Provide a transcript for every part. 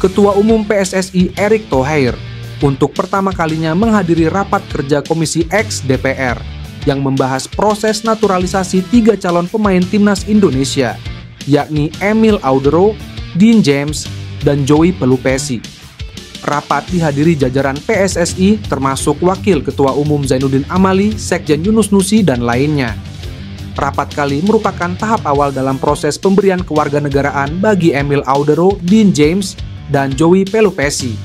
Ketua Umum PSSI Erick Thohir untuk pertama kalinya menghadiri rapat kerja Komisi X DPR yang membahas proses naturalisasi 3 calon pemain timnas Indonesia, yakni Emil Audero, Dean James, dan Joey Pelupesi. Rapat dihadiri jajaran PSSI termasuk Wakil Ketua Umum Zainuddin Amali, Sekjen Yunus Nusi, dan lainnya. Rapat kali merupakan tahap awal dalam proses pemberian kewarganegaraan bagi Emil Audero, Dean James, dan Joey Pelupesi.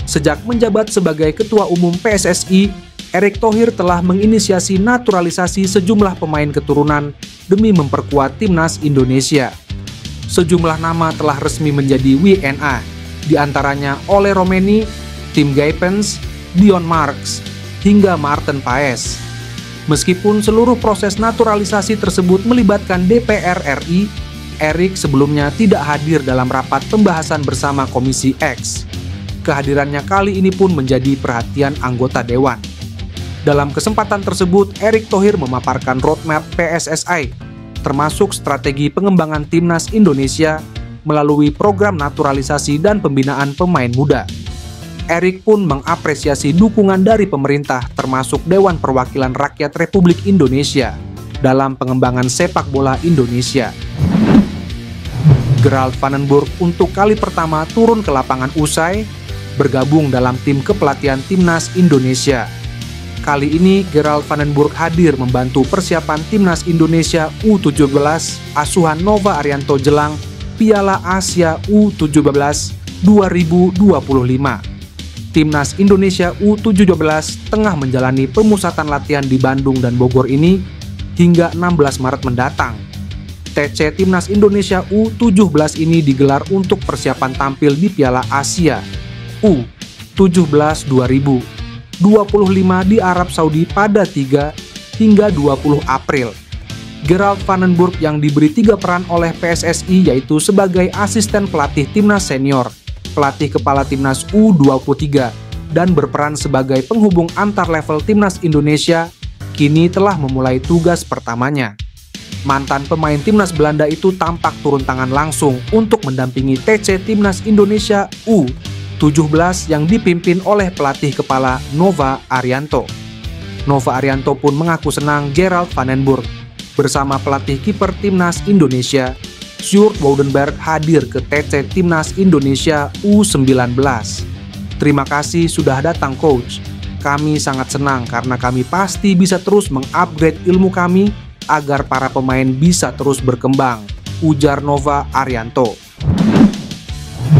Sejak menjabat sebagai Ketua Umum PSSI, Erick Thohir telah menginisiasi naturalisasi sejumlah pemain keturunan demi memperkuat timnas Indonesia. Sejumlah nama telah resmi menjadi WNA, di antaranya Ole Romeni, Tim Guypens, Dion Marks, hingga Marten Paes. Meskipun seluruh proses naturalisasi tersebut melibatkan DPR RI, Erick sebelumnya tidak hadir dalam rapat pembahasan bersama Komisi X. Kehadirannya kali ini pun menjadi perhatian anggota Dewan. Dalam kesempatan tersebut, Erick Thohir memaparkan roadmap PSSI, termasuk strategi pengembangan timnas Indonesia melalui program naturalisasi dan pembinaan pemain muda. Erick pun mengapresiasi dukungan dari pemerintah termasuk Dewan Perwakilan Rakyat Republik Indonesia dalam pengembangan sepak bola Indonesia. Gerald Vandenburg untuk kali pertama turun ke lapangan usai bergabung dalam tim kepelatihan timnas Indonesia. Kali ini Gerald Vandenburg hadir membantu persiapan timnas Indonesia U17 asuhan Nova Arianto jelang Piala Asia U17 2025. Timnas Indonesia U17 tengah menjalani pemusatan latihan di Bandung dan Bogor ini hingga 16 Maret mendatang. TC Timnas Indonesia U17 ini digelar untuk persiapan tampil di Piala Asia U17 2025 di Arab Saudi pada 3 hingga 20 April. Gerald Vandenburg yang diberi 3 peran oleh PSSI yaitu sebagai asisten pelatih timnas senior, pelatih kepala timnas U23, dan berperan sebagai penghubung antar level timnas Indonesia, kini telah memulai tugas pertamanya. Mantan pemain timnas Belanda itu tampak turun tangan langsung untuk mendampingi TC Timnas Indonesia U17 yang dipimpin oleh pelatih kepala Nova Arianto. Nova Arianto pun mengaku senang Gerald Vandenburg bersama pelatih kiper timnas Indonesia, Sjoerd Woudenberg hadir ke TC Timnas Indonesia U19. Terima kasih sudah datang coach. Kami sangat senang karena kami pasti bisa terus mengupgrade ilmu kami agar para pemain bisa terus berkembang, ujar Nova Arianto.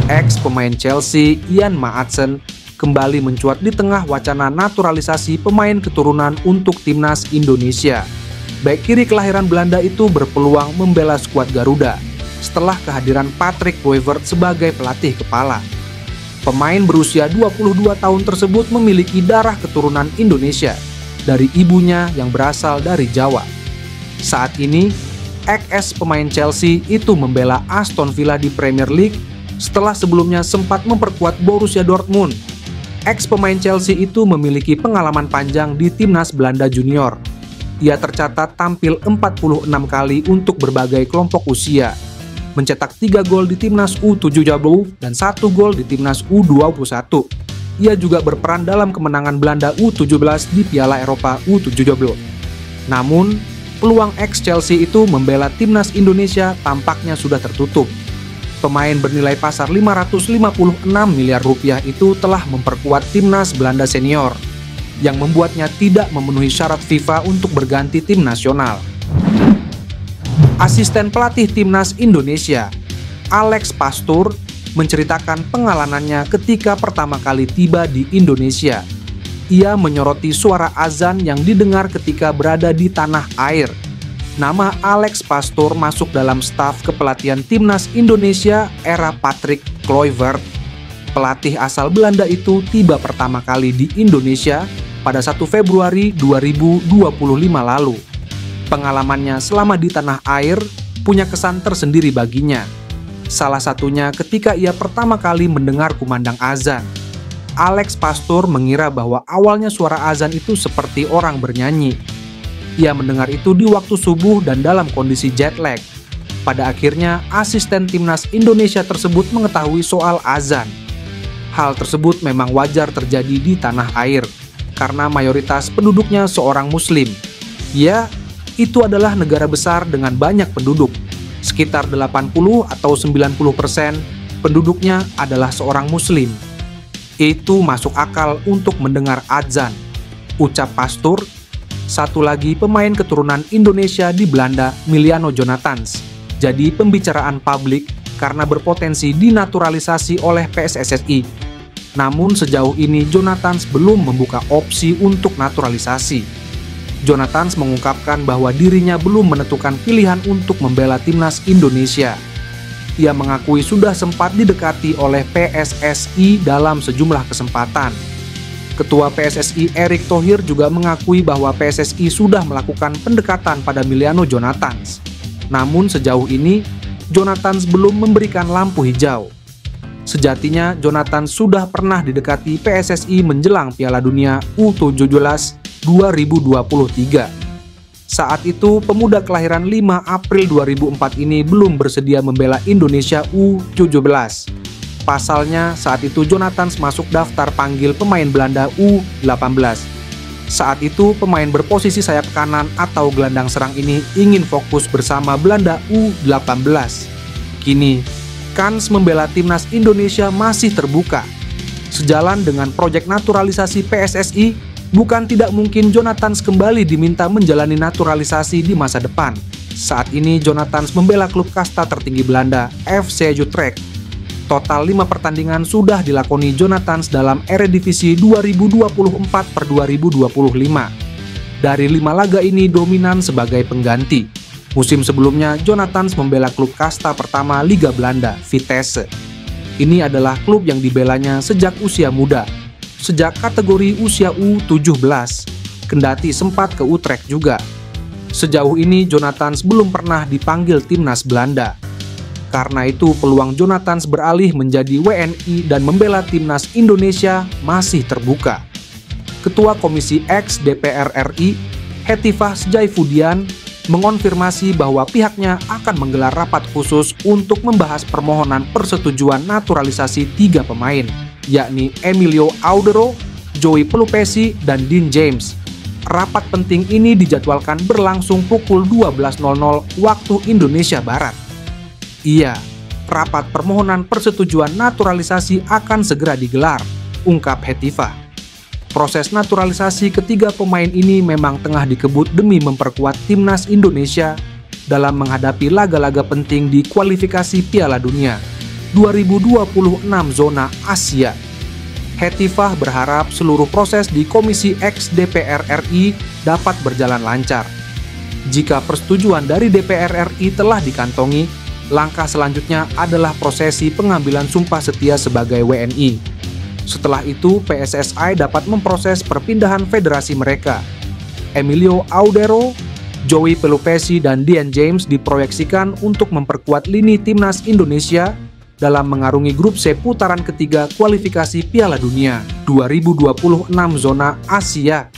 Ex pemain Chelsea Ian Maatsen kembali mencuat di tengah wacana naturalisasi pemain keturunan untuk timnas Indonesia. Bek kiri kelahiran Belanda itu berpeluang membela skuad Garuda setelah kehadiran Patrick Kluivert sebagai pelatih kepala. Pemain berusia 22 tahun tersebut memiliki darah keturunan Indonesia dari ibunya yang berasal dari Jawa. Saat ini, ex pemain Chelsea itu membela Aston Villa di Premier League setelah sebelumnya sempat memperkuat Borussia Dortmund. Ex pemain Chelsea itu memiliki pengalaman panjang di timnas Belanda junior. Ia tercatat tampil 46 kali untuk berbagai kelompok usia, mencetak 3 gol di timnas U17 dan 1 gol di timnas U21. Ia juga berperan dalam kemenangan Belanda U17 di Piala Eropa U17. Namun, peluang ex Chelsea itu membela timnas Indonesia tampaknya sudah tertutup. Pemain bernilai pasar 556 miliar rupiah itu telah memperkuat timnas Belanda senior, yang membuatnya tidak memenuhi syarat FIFA untuk berganti tim nasional. Asisten pelatih timnas Indonesia, Alex Pastoor, menceritakan pengalamannya ketika pertama kali tiba di Indonesia. Ia menyoroti suara azan yang didengar ketika berada di tanah air. Nama Alex Pastoor masuk dalam staf kepelatihan timnas Indonesia era Patrick Kluivert. Pelatih asal Belanda itu tiba pertama kali di Indonesia pada 1 Februari 2025 lalu. Pengalamannya selama di tanah air punya kesan tersendiri baginya. Salah satunya ketika ia pertama kali mendengar kumandang azan. Alex Pastoor mengira bahwa awalnya suara azan itu seperti orang bernyanyi. Ia mendengar itu di waktu subuh dan dalam kondisi jet lag. Pada akhirnya, asisten timnas Indonesia tersebut mengetahui soal azan. Hal tersebut memang wajar terjadi di tanah air, karena mayoritas penduduknya seorang muslim. Ya, itu adalah negara besar dengan banyak penduduk. Sekitar 80 atau 90% penduduknya adalah seorang muslim. Itu masuk akal untuk mendengar azan, ucap pastor. Satu lagi pemain keturunan Indonesia di Belanda, Miliano Jonathans, jadi pembicaraan publik karena berpotensi dinaturalisasi oleh PSSSI. Namun sejauh ini Jonathans belum membuka opsi untuk naturalisasi. Jonathans mengungkapkan bahwa dirinya belum menentukan pilihan untuk membela timnas Indonesia. Ia mengakui sudah sempat didekati oleh PSSI dalam sejumlah kesempatan. Ketua PSSI Erick Thohir juga mengakui bahwa PSSI sudah melakukan pendekatan pada Miliano Jonathans. Namun sejauh ini, Jonathans belum memberikan lampu hijau. Sejatinya, Jonathans sudah pernah didekati PSSI menjelang Piala Dunia U17 2023. Saat itu, pemuda kelahiran 5 April 2004 ini belum bersedia membela Indonesia U17. Pasalnya, saat itu Jonathans masuk daftar panggil pemain Belanda U18. Saat itu, pemain berposisi sayap kanan atau gelandang serang ini ingin fokus bersama Belanda U18. Kini, kans membela timnas Indonesia masih terbuka. Sejalan dengan proyek naturalisasi PSSI, bukan tidak mungkin Jonathans kembali diminta menjalani naturalisasi di masa depan. Saat ini, Jonathans membela klub kasta tertinggi Belanda, FC Utrecht. Total 5 pertandingan sudah dilakoni Jonathans dalam Eredivisie 2024/2025. Dari 5 laga ini dominan sebagai pengganti. Musim sebelumnya, Jonathans membela klub kasta pertama Liga Belanda, Vitesse. Ini adalah klub yang dibelanya sejak usia muda, sejak kategori usia U17, kendati sempat ke Utrecht juga. Sejauh ini, Jonathans belum pernah dipanggil timnas Belanda. Karena itu, peluang Jonathans beralih menjadi WNI dan membela timnas Indonesia masih terbuka. Ketua Komisi X DPR RI, Hetifah Sjaifudian, mengonfirmasi bahwa pihaknya akan menggelar rapat khusus untuk membahas permohonan persetujuan naturalisasi 3 pemain, yakni Emilio Audero, Joey Pelupesi, dan Dean James. Rapat penting ini dijadwalkan berlangsung pukul 12.00 waktu Indonesia Barat. Iya, rapat permohonan persetujuan naturalisasi akan segera digelar, ungkap Hetifah. Proses naturalisasi ketiga pemain ini memang tengah dikebut demi memperkuat timnas Indonesia dalam menghadapi laga-laga penting di kualifikasi Piala Dunia 2026 zona Asia. Hetifah berharap seluruh proses di Komisi X DPR RI dapat berjalan lancar. Jika persetujuan dari DPR RI telah dikantongi, langkah selanjutnya adalah prosesi pengambilan sumpah setia sebagai WNI. Setelah itu, PSSI dapat memproses perpindahan federasi mereka. Emilio Audero, Joey Pelupesi, dan Dean James diproyeksikan untuk memperkuat lini timnas Indonesia dalam mengarungi grup C putaran ketiga kualifikasi Piala Dunia 2026 zona Asia.